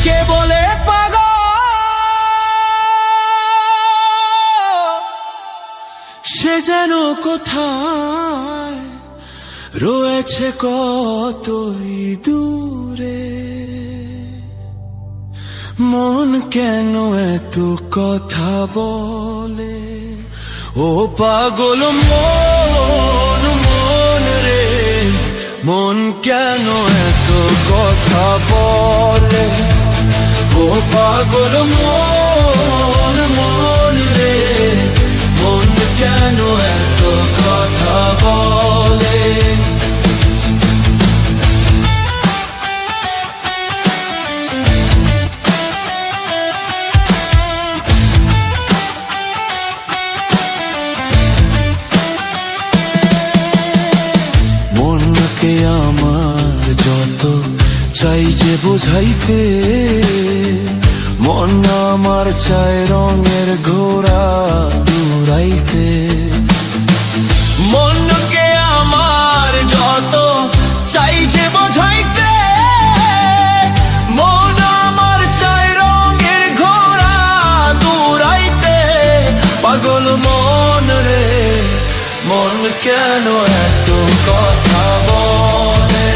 কে বলে পাগল, সে যেন কোথায় রয়েছে কতই দূরে। মন কেন এত কথা বলে, ও পাগল মন, মন রে, মন কেন এত কথা বলে, ও পাগল মন, মন রে, মন কেন এত কথা বলে। মনকে আমার যত চাই যে বোঝাইতে, মন আমার চায় রঙের ঘোড়া দৌড়াইতে। মনকে আমার যত চাই যে বোঝাইতে, মন আমার চায় রঙের ঘোড়া দৌড়াইতে। পাগল মন রে, মন কেন এত কথা বলে,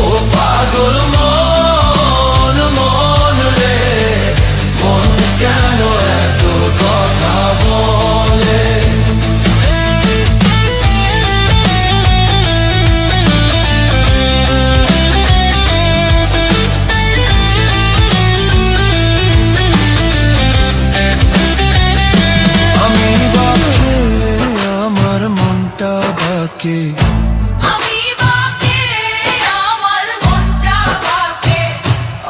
ও পাগল মন, মন রে, মন কেন এত কথা বলে। আমি বাকে, আমার মনটা বাকে,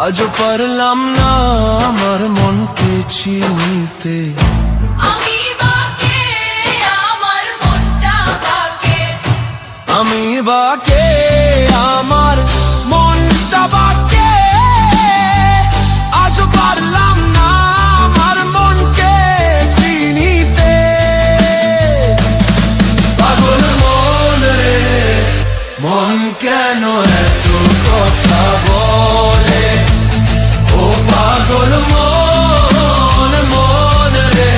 আজও পারলাম না আমার মনকে চিনিতে। আমি বাকে, আমার মনটা বাকে, আমি বাকে, আমার মনটা বাকে, আজও পারলাম না আমার মনকে চিনিতে। পাগল মন রে, মন কেন এত কথা বলে, ও পাগল মন, মন রে,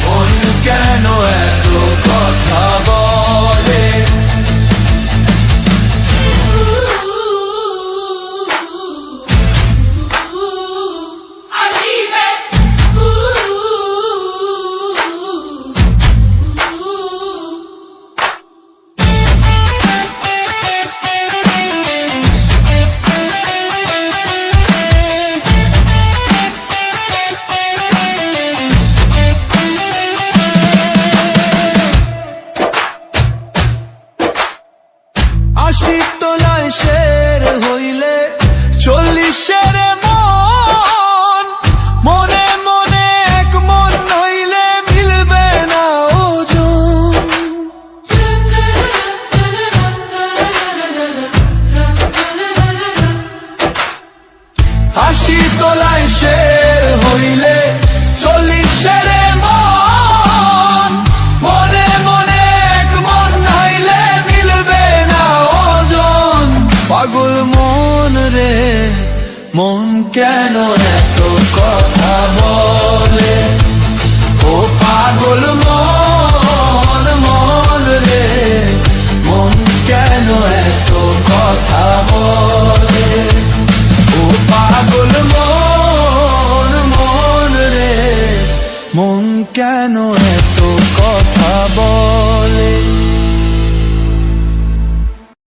মন কেন এত কথা বলে। আশি তোলায় শের হইলে 40-এর মন, মনে মনে এক মন হইলে মিলবে না ওজন। আশি তোলায় শের হইলে 40-এর মন, মনে মনে এক মন হইলে মিলবে না ওজন। পাগল মন রে, মন কেন এত কথা বলে, ও পাগল মন, মন রে, মন কেন এত কথা বলে, ও পাগল মন, মন রে, মন কেন এত কথা বলে।